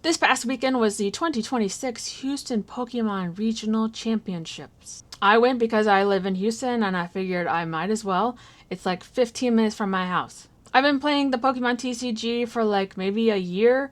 This past weekend was the 2026 Houston Pokemon Regional Championships. I went because I live in Houston and I figured I might as well. It's like 15 minutes from my house. I've been playing the Pokemon TCG for like maybe a year.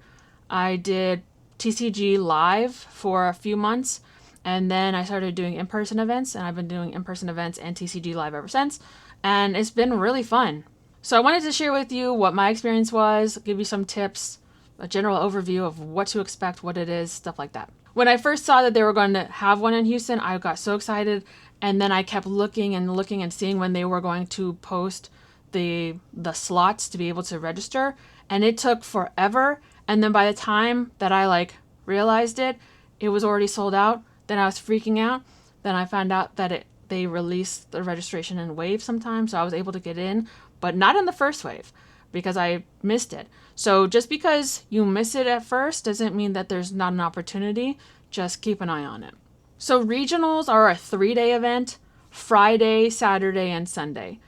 I did TCG live for a few months and then I started doing in-person events, and I've been doing in-person events and TCG live ever since, and it's been really fun. So I wanted to share with you what my experience was, give you some tips, a general overview of what to expect, what it is, stuff like that. When I first saw that they were going to have one in Houston, I got so excited, and then I kept looking and seeing when they were going to post the slots to be able to register, and it took forever. And then by the time that I realized it was already sold out. Then I was freaking out. Then I found out that they release the registration in waves sometimes, so I was able to get in, but not in the first wave because I missed it. So just because you miss it at first doesn't mean that there's not an opportunity. Just keep an eye on it. So regionals are a 3-day event, Friday, Saturday, and Sunday.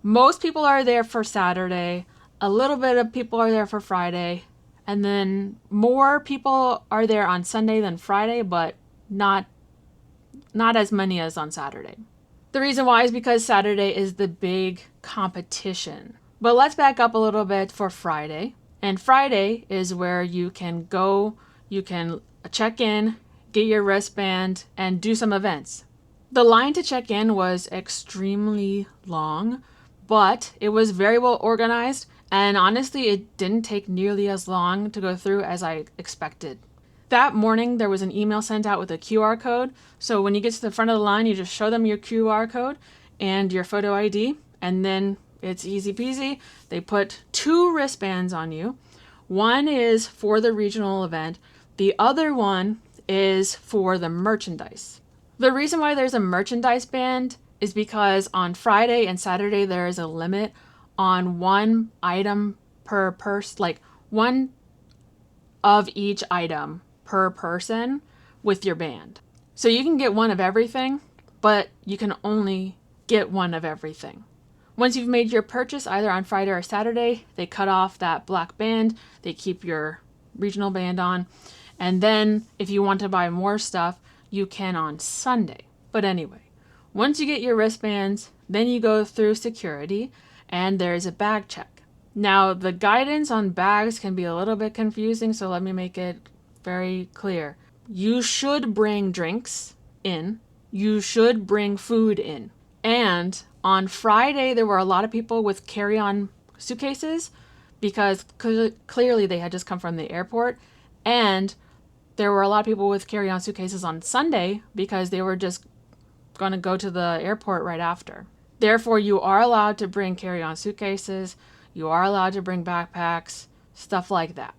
Most people are there for Saturday. A little bit of people are there for Friday. And then more people are there on Sunday than Friday, but not as many as on Saturday. The reason why is because Saturday is the big competition. But let's back up a little bit for Friday. And Friday is where you can go, you can check in, get your wristband, and do some events. The line to check in was extremely long, but it was very well organized, and honestly, it didn't take nearly as long to go through as I expected. That morning, there was an email sent out with a QR code. So when you get to the front of the line, you just show them your QR code and your photo ID, and then it's easy peasy. They put 2 wristbands on you. One is for the regional event. The other one is for the merchandise. The reason why there's a merchandise band is because on Friday and Saturday, there is a limit on one item per person, like one of each item per person with your band. So you can get one of everything, but you can only get one of everything. Once you've made your purchase, either on Friday or Saturday, they cut off that black band, they keep your regional band on, and then if you want to buy more stuff, you can on Sunday. But anyway, once you get your wristbands, then you go through security, and there's a bag check. Now, the guidance on bags can be a little bit confusing, so let me make it very clear. You should bring drinks in. You should bring food in. And on Friday, there were a lot of people with carry-on suitcases because clearly they had just come from the airport. And there were a lot of people with carry-on suitcases on Sunday because they were just going to go to the airport right after. Therefore, you are allowed to bring carry-on suitcases. You are allowed to bring backpacks, stuff like that.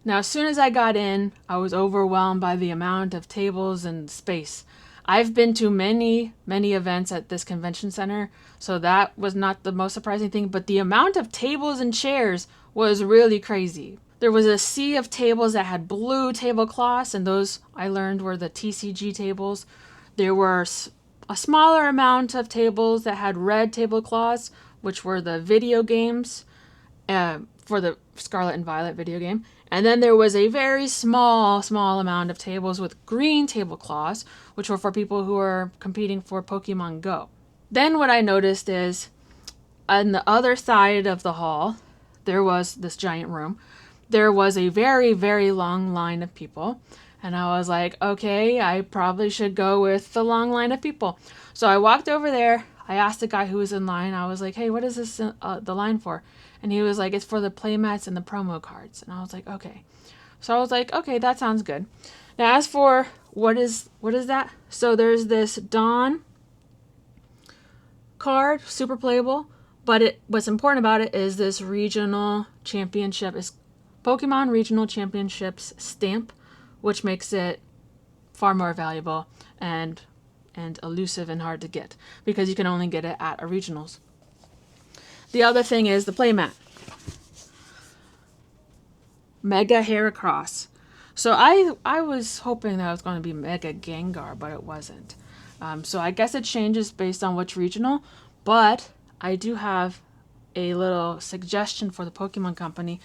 Now, as soon as I got in, I was overwhelmed by the amount of tables and space. I've been to many, many events at this convention center, so that was not the most surprising thing, but the amount of tables and chairs was really crazy. There was a sea of tables that had blue tablecloths, and those I learned were the TCG tables. There were a smaller amount of tables that had red tablecloths, which were the video games, for the Scarlet and Violet video game. And then there was a very small amount of tables with green tablecloths, which were for people who were competing for Pokemon Go. Then what I noticed is on the other side of the hall, there was this giant room. There was a very, very long line of people. And I was like, okay, I probably should go with the long line of people. So I walked over there. I asked the guy who was in line, I was like, hey, what is this the line for? And he was like, it's for the playmats and the promo cards. And I was like, okay. So I was like, okay, that sounds good. Now, as for what is that? So there's this Dawn card, super playable. But what's important about it is this regional championship, is Pokemon Regional Championships stamp, which makes it far more valuable and elusive and hard to get because you can only get it at a regionals. The other thing is the playmat. Mega Heracross. So I was hoping that it was going to be Mega Gengar, but it wasn't. So I guess it changes based on which regional, but I do have a little suggestion for the Pokemon Company.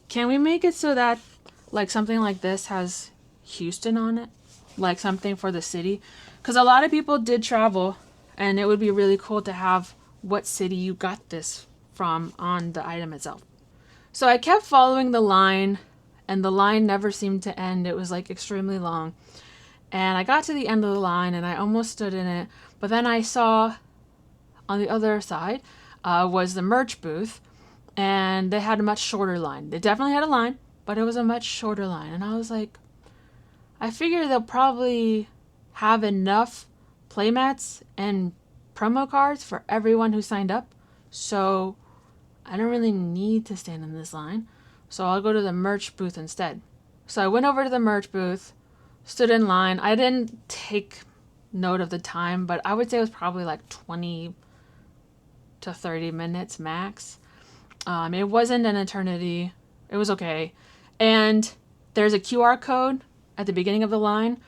Can we make it so that like something like this has Houston on it, like something for the city. Because a lot of people did travel, and it would be really cool to have what city you got this from on the item itself. So I kept following the line, and the line never seemed to end. It was like extremely long. And I got to the end of the line, and I almost stood in it. But then I saw on the other side was the merch booth, and they had a much shorter line. They definitely had a line, but it was a much shorter line. And I was like, I figure they'll probably have enough playmats and promo cards for everyone who signed up. So I don't really need to stand in this line. So I'll go to the merch booth instead. So I went over to the merch booth, stood in line. I didn't take note of the time, but I would say it was probably like 20 to 30 minutes max. It wasn't an eternity. It was okay. And there's a QR code at the beginning of the line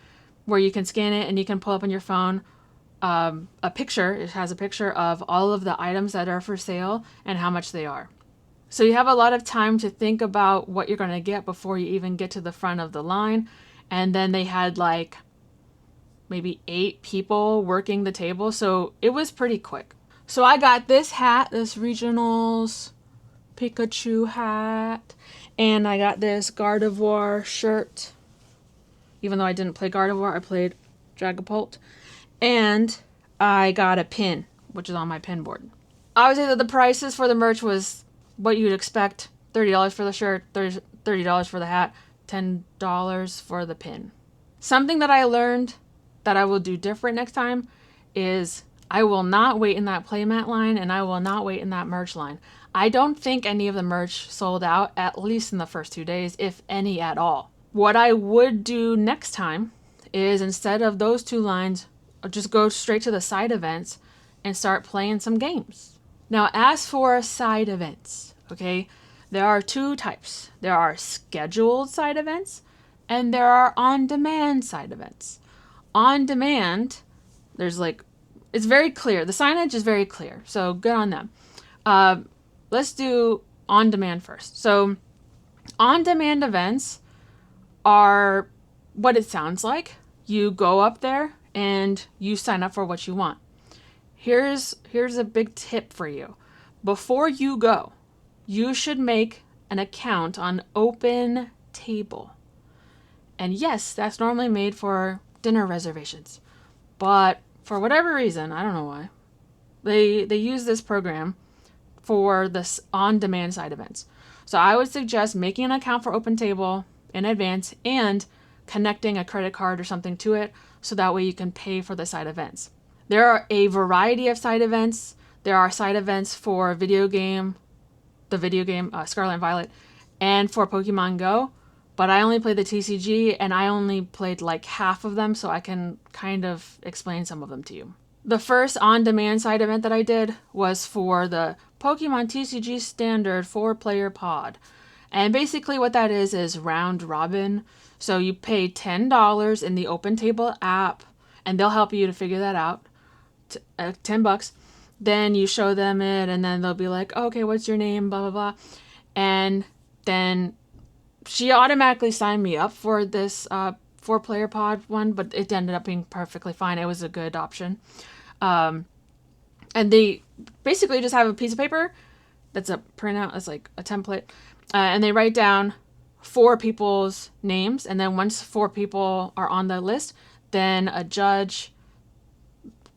where you can scan it and you can pull up on your phone a picture. It has a picture of all of the items that are for sale and how much they are. So you have a lot of time to think about what you're going to get before you even get to the front of the line. And then they had like maybe 8 people working the table. So it was pretty quick. So I got this hat, this Regionals Pikachu hat, and I got this Gardevoir shirt. Even though I didn't play Gardevoir, I played Dragapult. And I got a pin, which is on my pin board. I would say that the prices for the merch was what you'd expect. $30 for the shirt, $30 for the hat, $10 for the pin. Something that I learned that I will do different next time is I will not wait in that playmat line, and I will not wait in that merch line. I don't think any of the merch sold out, at least in the first 2 days, if any at all. What I would do next time is, instead of those 2 lines, I'll just go straight to the side events and start playing some games. Now, as for side events, okay, there are 2 types. There are scheduled side events, and there are on-demand side events. On demand, there's like, it's very clear. The signage is very clear, so good on them. Let's do on demand first. So on demand events are what it sounds like. You go up there and you sign up for what you want. Here's a big tip for you. Before you go, you should make an account on Open Table. And yes, that's normally made for dinner reservations. But for whatever reason, I don't know why, they use this program for this on-demand side events. So I would suggest making an account for Open Table in advance and connecting a credit card or something to it, so that way you can pay for the side events. There are a variety of side events. There are side events for the video game Scarlet and Violet, and for Pokemon Go. But I only played the TCG, and I only played like half of them, so I can kind of explain some of them to you. The first on-demand side event that I did was for the Pokemon TCG Standard 4-player pod. And basically what that is round robin. So you pay $10 in the Open Table app, and they'll help you to figure that out. $10. Then you show them it, and then they'll be like, okay, what's your name, blah, blah, blah. And then she automatically signed me up for this 4-player pod one, but it ended up being perfectly fine. It was a good option. And they basically just have a piece of paper that's a printout, that's like a template, and they write down 4 people's names, and then once 4 people are on the list, then a judge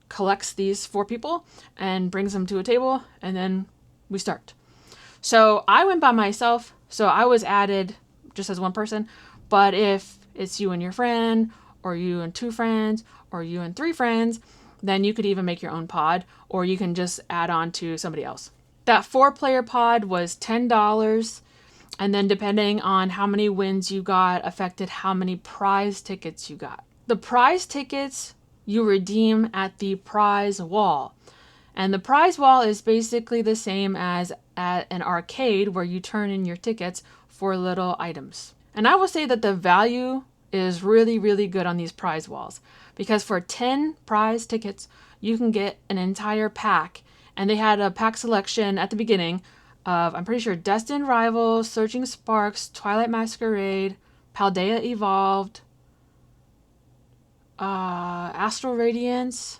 collects these 4 people and brings them to a table, and then we start. So I went by myself, so I was added just as one person. But if it's you and your friend, or you and 2 friends, or you and 3 friends, then you could even make your own pod, or you can just add on to somebody else. That 4-player pod was $10, and then depending on how many wins you got affected how many prize tickets you got. The prize tickets you redeem at the prize wall. And the prize wall is basically the same as at an arcade where you turn in your tickets for little items. And I will say that the value is really, really good on these prize walls, because for 10 prize tickets, you can get an entire pack. And they had a pack selection at the beginning of, I'm pretty sure, Destined Rivals, Surging Sparks, Twilight Masquerade, Paldea Evolved, Astral Radiance,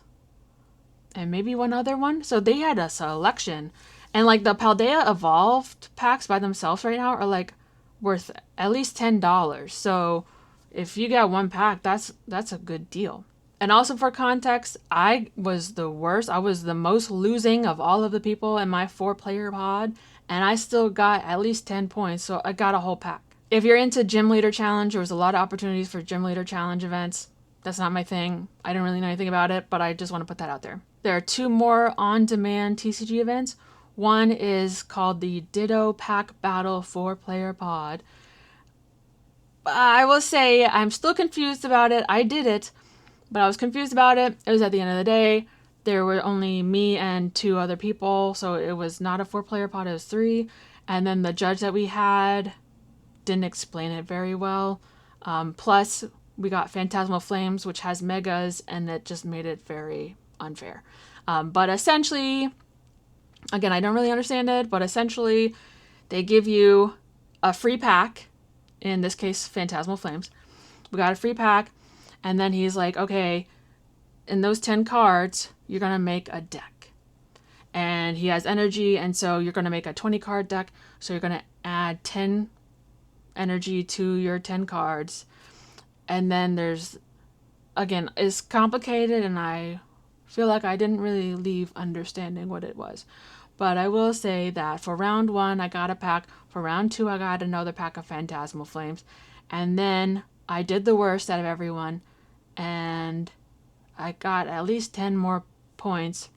and maybe one other one. So they had a selection. And like the Paldea Evolved packs by themselves right now are like worth at least $10. So if you get one pack, that's a good deal. And also for context, I was the worst. I was the most losing of all of the people in my 4-player pod, and I still got at least 10 points, so I got a whole pack. If you're into Gym Leader Challenge, there was a lot of opportunities for Gym Leader Challenge events. That's not my thing. I don't really know anything about it, but I just want to put that out there. There are 2 more on-demand TCG events. One is called the Ditto Pack Battle 4-player pod. I will say I'm still confused about it. I did it, but I was confused about it. It was at the end of the day. There were only me and 2 other people, so it was not a 4-player pod, it was 3. And then the judge that we had didn't explain it very well. Plus, we got Phantasmal Flames, which has megas, and it just made it very unfair. But essentially, again, I don't really understand it, but essentially, they give you a free pack, in this case, Phantasmal Flames. We got a free pack, and then he's like, okay, in those 10 cards, you're going to make a deck. And he has energy, and so you're going to make a 20-card deck, so you're going to add 10 energy to your 10 cards. And then there's, again, it's complicated, and I feel like I didn't really leave understanding what it was. But I will say that for round 1, I got a pack. For round 2, I got another pack of Phantasmal Flames. And then I did the worst out of everyone, and I got at least 10 more points.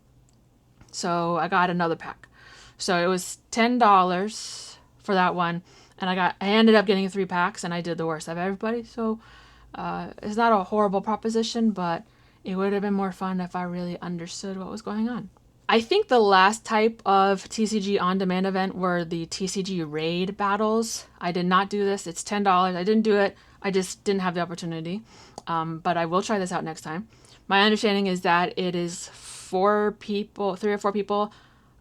So I got another pack. So it was $10 for that one. And I ended up getting 3 packs, and I did the worst of everybody. So it's not a horrible proposition, but it would have been more fun if I really understood what was going on. I think the last type of TCG on-demand event were the TCG raid battles. I did not do this. It's $10. I didn't do it. I just didn't have the opportunity. But I will try this out next time. My understanding is that it is 3 or 4 people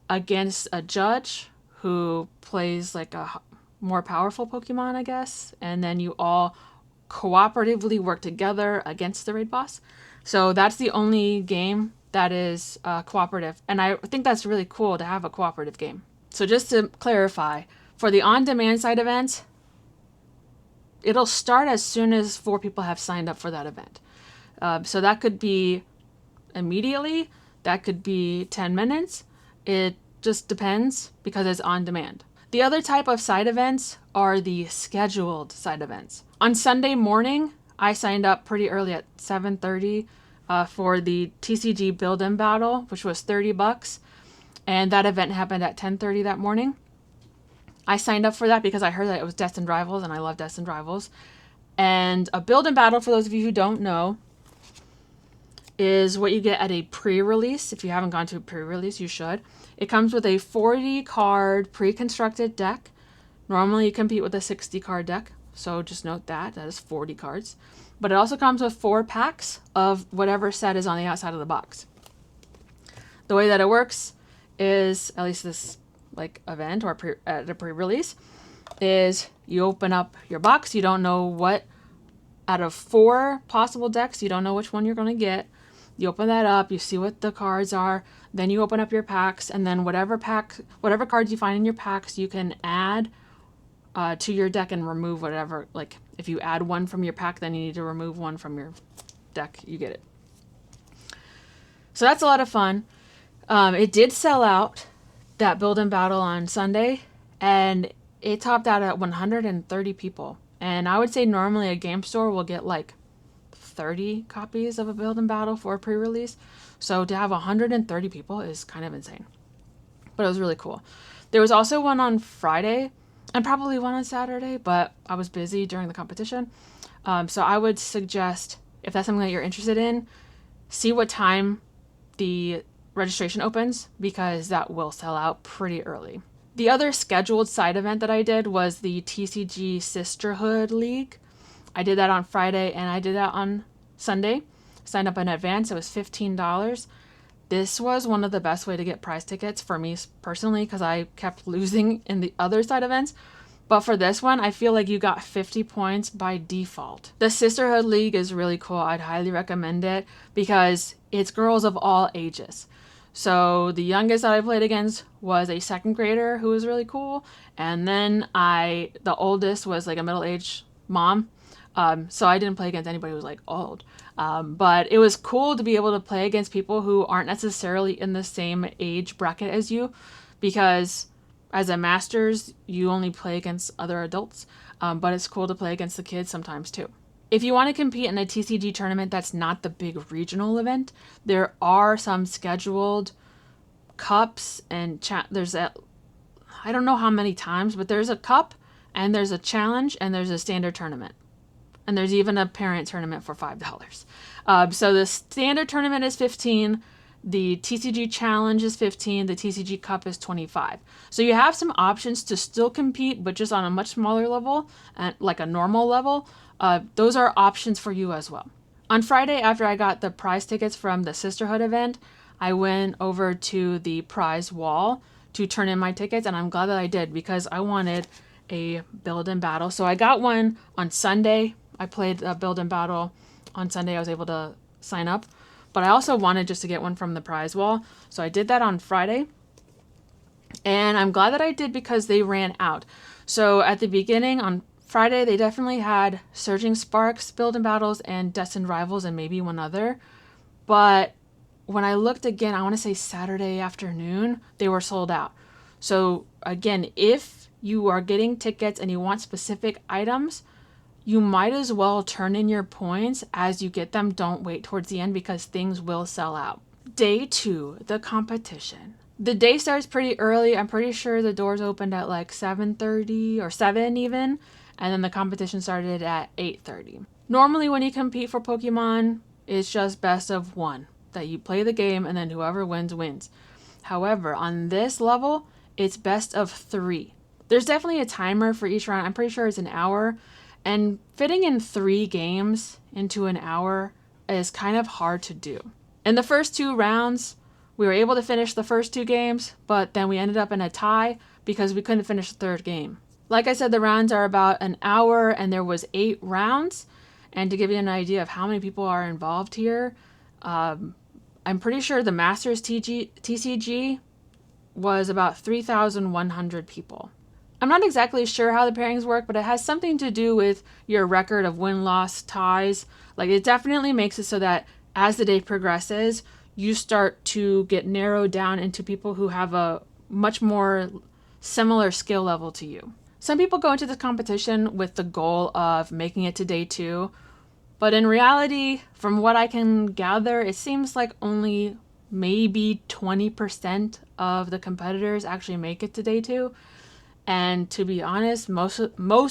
against a judge who plays like a more powerful Pokemon, I guess. And then you all cooperatively work together against the raid boss. So that's the only game that is cooperative. And I think that's really cool to have a cooperative game. So just to clarify, for the on-demand side events, it'll start as soon as 4 people have signed up for that event. So that could be immediately, that could be 10 minutes. It just depends because it's on demand. The other type of side events are the scheduled side events. On Sunday morning, I signed up pretty early at 7:30 for the TCG Build-In Battle, which was $30. And that event happened at 10:30 that morning. I signed up for that because I heard that it was Destined Rivals, and I love Destined Rivals. And a Build-In Battle, for those of you who don't know, is what you get at a pre-release. If you haven't gone to a pre-release, you should. It comes with a 40-card pre-constructed deck. Normally you compete with a 60-card deck, so just note that is 40 cards. But it also comes with 4 packs of whatever set is on the outside of the box. The way that it works is, at least this event or at a pre-release, is you open up your box. You don't know what, out of 4 possible decks, you don't know which one you're going to get. You open that up, you see what the cards are, then you open up your packs, and then whatever cards you find in your packs, you can add to your deck and remove whatever. Like, if you add 1 from your pack, then you need to remove 1 from your deck. You get it. So that's a lot of fun. It did sell out, that Build-In Battle on Sunday, and it topped out at 130 people. And I would say normally a game store will get like 30 copies of a Build-In Battle for a pre-release. So to have 130 people is kind of insane. But it was really cool. There was also one on Friday and probably one on Saturday, but I was busy during the competition. So I would suggest, if that's something that you're interested in, see what time the registration opens, because that will sell out pretty early. The other scheduled side event that I did was the TCG Sisterhood League. I did that on Friday and I did that on Sunday. Signed up in advance. It was $15. This was one of the best way to get prize tickets for me personally, because I kept losing in the other side events. But for this one, I feel like you got 50 points by default. The Sisterhood League is really cool. I'd highly recommend it because it's girls of all ages. So the youngest that I played against was a second grader who was really cool. And then the oldest was like a middle-aged mom. So I didn't play against anybody who was like old. But it was cool to be able to play against people who aren't necessarily in the same age bracket as you, because as a masters, you only play against other adults. But it's cool to play against the kids sometimes too. If you want to compete in a TCG tournament that's not the big regional event, there are some scheduled cups and I don't know how many times, but there's a cup and there's a challenge and there's a standard tournament. And there's even a parent tournament for $5. So the standard tournament is 15, the TCG challenge is 15, the TCG cup is 25. So you have some options to still compete, but just on a much smaller level, like a normal level. Those are options for you as well. On Friday, after I got the prize tickets from the Sisterhood event, I went over to the prize wall to turn in my tickets, and I'm glad that I did because I wanted a build and battle. So I got one on Sunday. I played a build and battle on Sunday. I was able to sign up, but I also wanted just to get one from the prize wall. So I did that on Friday, and I'm glad that I did because they ran out. So at the beginning on Friday, they definitely had Surging Sparks, Build and Battles, and Destined Rivals, and maybe one other. But when I looked again, I want to say Saturday afternoon, they were sold out. So again, if you are getting tickets and you want specific items, you might as well turn in your points as you get them. Don't wait towards the end because things will sell out. Day 2, the competition. The day starts pretty early. I'm pretty sure the doors opened at like 7:30 or 7 even. And then the competition started at 8:30. Normally when you compete for Pokemon, it's just best of 1. That you play the game and then whoever wins, wins. However, on this level, it's best of 3. There's definitely a timer for each round. I'm pretty sure it's an hour. And fitting in 3 games into an hour is kind of hard to do. In the first 2 rounds, we were able to finish the first 2 games, but then we ended up in a tie because we couldn't finish the 3rd game. Like I said, the rounds are about an hour and there was 8 rounds. And to give you an idea of how many people are involved here, I'm pretty sure the Masters TCG was about 3,100 people. I'm not exactly sure how the pairings work, but it has something to do with your record of win-loss ties. Like it definitely makes it so that as the day progresses, you start to get narrowed down into people who have a much more similar skill level to you. Some people go into this competition with the goal of making it to day 2, but in reality, from what I can gather, it seems like only maybe 20% of the competitors actually make it to day 2. And to be honest, most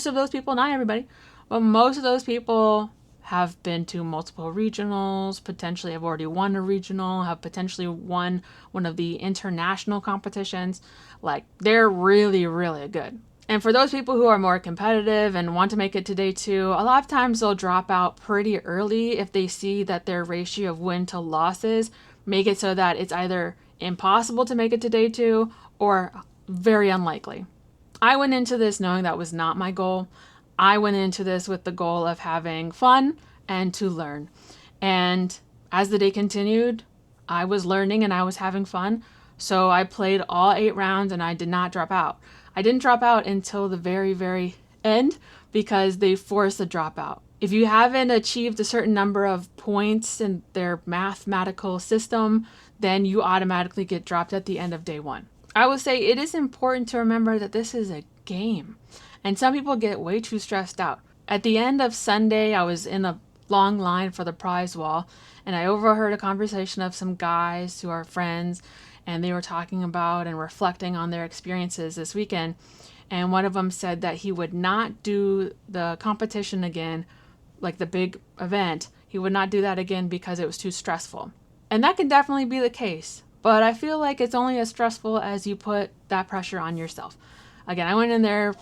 of those people, not everybody, but most of those people have been to multiple regionals, potentially have already won a regional, have potentially won one of the international competitions. Like, they're really, really good. And for those people who are more competitive and want to make it to day 2, a lot of times they'll drop out pretty early if they see that their ratio of win to losses make it so that it's either impossible to make it to day 2 or very unlikely. I went into this knowing that was not my goal. I went into this with the goal of having fun and to learn. And as the day continued, I was learning and I was having fun. So I played all 8 rounds and I did not drop out. I didn't drop out until the very, very end because they forced a dropout. If you haven't achieved a certain number of points in their mathematical system, then you automatically get dropped at the end of day 1. I will say it is important to remember that this is a game, and some people get way too stressed out. At the end of Sunday, I was in a long line for the prize wall, and I overheard a conversation of some guys who are friends, and they were talking about and reflecting on their experiences this weekend. And one of them said that he would not do the competition again, like the big event. He would not do that again because it was too stressful. And that can definitely be the case. But I feel like it's only as stressful as you put that pressure on yourself. Again, I went in there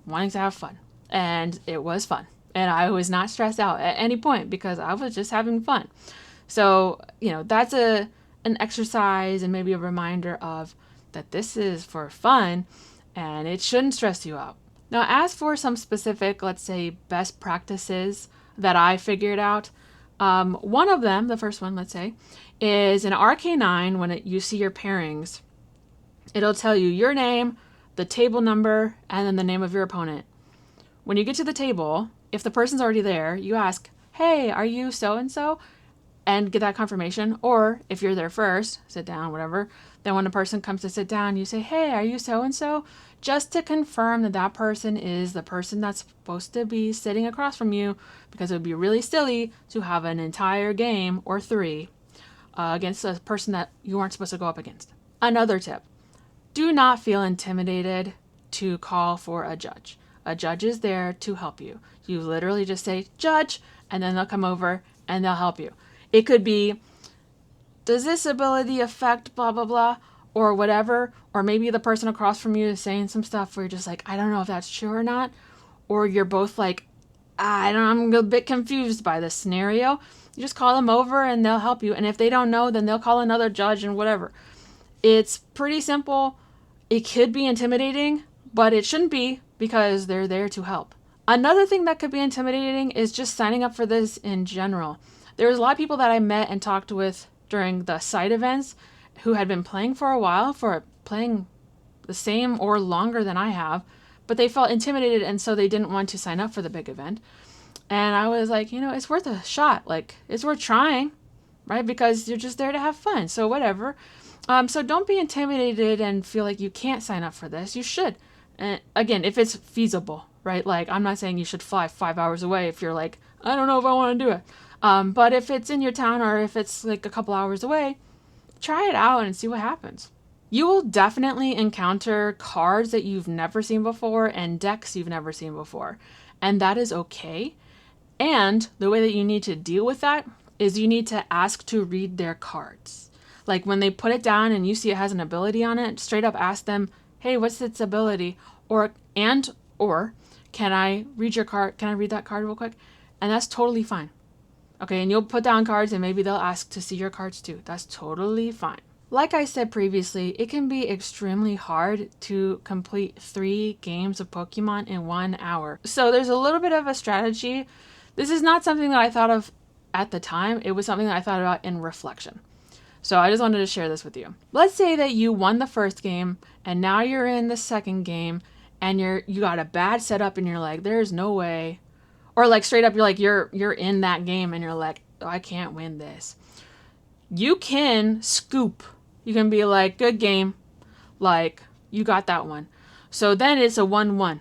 wanting to have fun. And it was fun. And I was not stressed out at any point because I was just having fun. So, that's an exercise and maybe a reminder of that this is for fun and it shouldn't stress you out. Now, as for some specific, let's say, best practices that I figured out, one of them, the first one, let's say, is in RK9, when you see your pairings, it'll tell you your name, the table number, and then the name of your opponent. When you get to the table, if the person's already there, you ask, hey, are you so-and-so? And get that confirmation. Or if you're there first, sit down, whatever. Then when the person comes to sit down, you say, hey, are you so-and-so? Just to confirm that that person is the person that's supposed to be sitting across from you, because it would be really silly to have an entire game or three against a person that you aren't supposed to go up against. Another tip, do not feel intimidated to call for a judge. A judge is there to help you. You literally just say, judge, and then they'll come over and they'll help you. It could be, does this ability affect blah, blah, blah, or whatever. Or maybe the person across from you is saying some stuff where you're just like, I don't know if that's true or not. Or you're both like, I'm a bit confused by this scenario. You just call them over and they'll help you. And if they don't know, then they'll call another judge and whatever. It's pretty simple. It could be intimidating, but it shouldn't be, because they're there to help. Another thing that could be intimidating is just signing up for this in general. There was a lot of people that I met and talked with during the side events who had been playing for a while, for playing the same or longer than I have, but they felt intimidated, and so they didn't want to sign up for the big event. And I was like, it's worth a shot. Like, it's worth trying, right? Because you're just there to have fun. So whatever. So don't be intimidated and feel like you can't sign up for this. You should. And again, if it's feasible, right? Like, I'm not saying you should fly 5 hours away if you're like, I don't know if I want to do it. But if it's in your town, or if it's like a couple hours away, try it out and see what happens. You will definitely encounter cards that you've never seen before and decks you've never seen before. And that is okay. And the way that you need to deal with that is you need to ask to read their cards. Like, when they put it down and you see it has an ability on it, straight up ask them, hey, what's its ability? Or can I read your card? Can I read that card real quick? And that's totally fine. Okay, and you'll put down cards and maybe they'll ask to see your cards too. That's totally fine. Like I said previously, it can be extremely hard to complete 3 games of Pokemon in 1 hour. So there's a little bit of a strategy. This is not something that I thought of at the time. It was something that I thought about in reflection. So I just wanted to share this with you. Let's say that you won the first game and now you're in the second game and you got a bad setup and you're like, there's no way. Or like straight up, you're like, you're in that game and you're like, oh, I can't win this. You can scoop. You can be like, good game. Like, you got that one. So then it's a 1-1,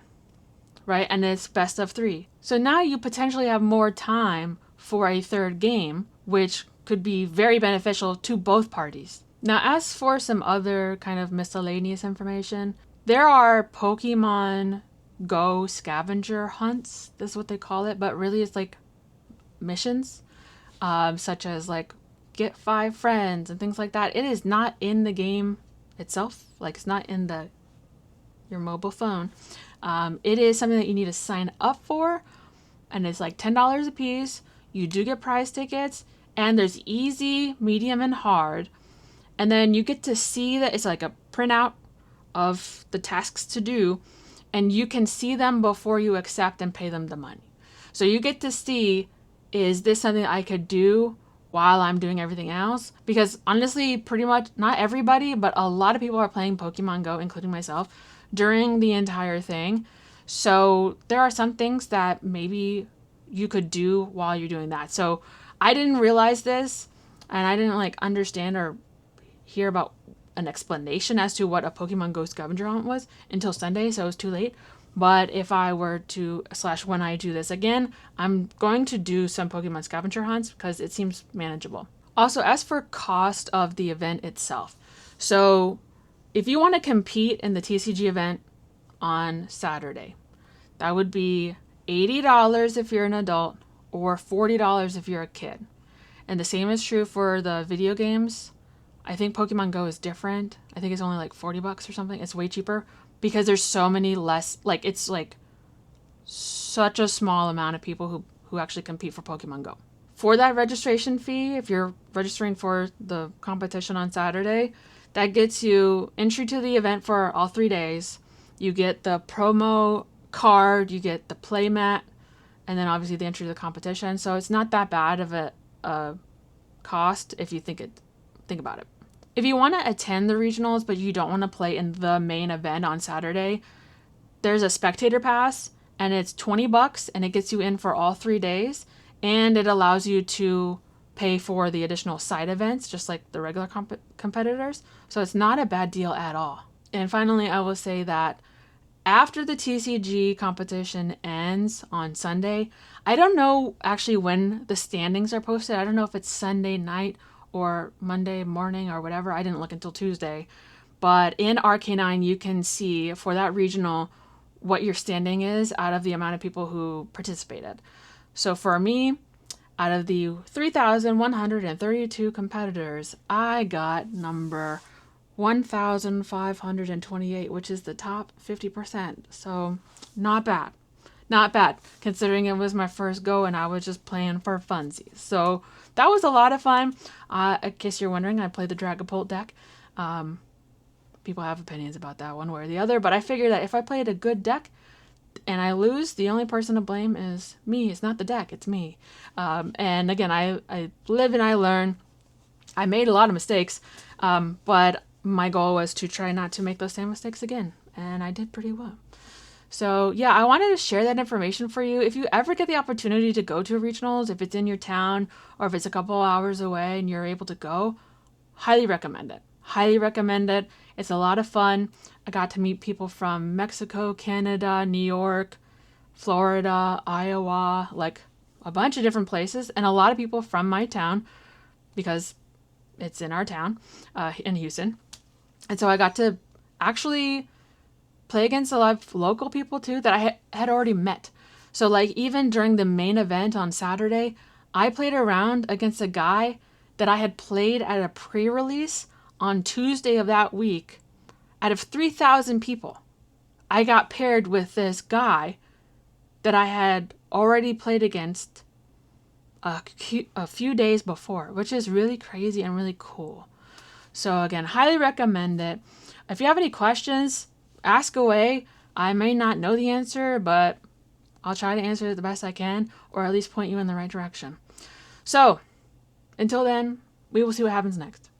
right? And it's best of 3. So now you potentially have more time for a third game, which could be very beneficial to both parties. Now, as for some other kind of miscellaneous information, there are Pokemon Go scavenger hunts. That's what they call it, but really it's like missions, such as like get 5 friends and things like that. It is not in the game itself. Like, it's not in your mobile phone. It is something that you need to sign up for, and it's like $10 a piece. You do get prize tickets, and there's easy, medium, and hard. And then you get to see that it's like a printout of the tasks to do, and you can see them before you accept and pay them the money. So you get to see, is this something I could do while I'm doing everything else? Because honestly, pretty much not everybody, but a lot of people are playing Pokemon Go, including myself, during the entire thing. So there are some things that maybe you could do while you're doing that. So I didn't realize this, and I didn't like understand or hear about an explanation as to what a Pokemon Go scavenger hunt was until Sunday, so it was too late. But if I were to / when I do this again, I'm going to do some Pokemon scavenger hunts because it seems manageable. Also, as for cost of the event itself, so if you want to compete in the TCG event on Saturday, that would be $80 if you're an adult or $40 if you're a kid. And the same is true for the video games. I think Pokemon Go is different. I think it's only like $40 or something. It's way cheaper because there's so many less, like, it's like such a small amount of people who actually compete for Pokemon Go. For that registration fee, if you're registering for the competition on Saturday, that gets you entry to the event for all 3 days. You get the promo card, you get the playmat, and then obviously the entry to the competition. So it's not that bad of a cost if you think about it. If you want to attend the regionals but you don't want to play in the main event on Saturday, there's a spectator pass and it's $20 and it gets you in for all 3 days, and it allows you to pay for the additional side events just like the regular competitors. So it's not a bad deal at all. And finally, I will say that after the TCG competition ends on Sunday, I don't know actually when the standings are posted. I don't know if it's Sunday night or Monday morning or whatever. I didn't look until Tuesday. But in RK9, you can see for that regional what your standing is out of the amount of people who participated. So for me, out of the 3,132 competitors, I got number 1,528, which is the top 50%. So not bad. Not bad, considering it was my first go and I was just playing for funsies. So that was a lot of fun. In case you're wondering, I played the Dragapult deck. People have opinions about that one way or the other, but I figured that if I played a good deck and I lose, the only person to blame is me. It's not the deck, it's me. And again, I live and I learn. I made a lot of mistakes, but my goal was to try not to make those same mistakes again, and I did pretty well. So yeah, I wanted to share that information for you. If you ever get the opportunity to go to regionals, if it's in your town or if it's a couple hours away and you're able to go, highly recommend it. Highly recommend it. It's a lot of fun. I got to meet people from Mexico, Canada, New York, Florida, Iowa, like a bunch of different places, and a lot of people from my town because it's in our town in Houston. And so I got to actually play against a lot of local people too that I had already met. So like even during the main event on Saturday, I played around against a guy that I had played at a pre-release on Tuesday of that week. Out of 3,000 people, I got paired with this guy that I had already played against a few days before, which is really crazy and really cool. So again, highly recommend it. If you have any questions, ask away. I may not know the answer, but I'll try to answer it the best I can, or at least point you in the right direction. So until then, we will see what happens next.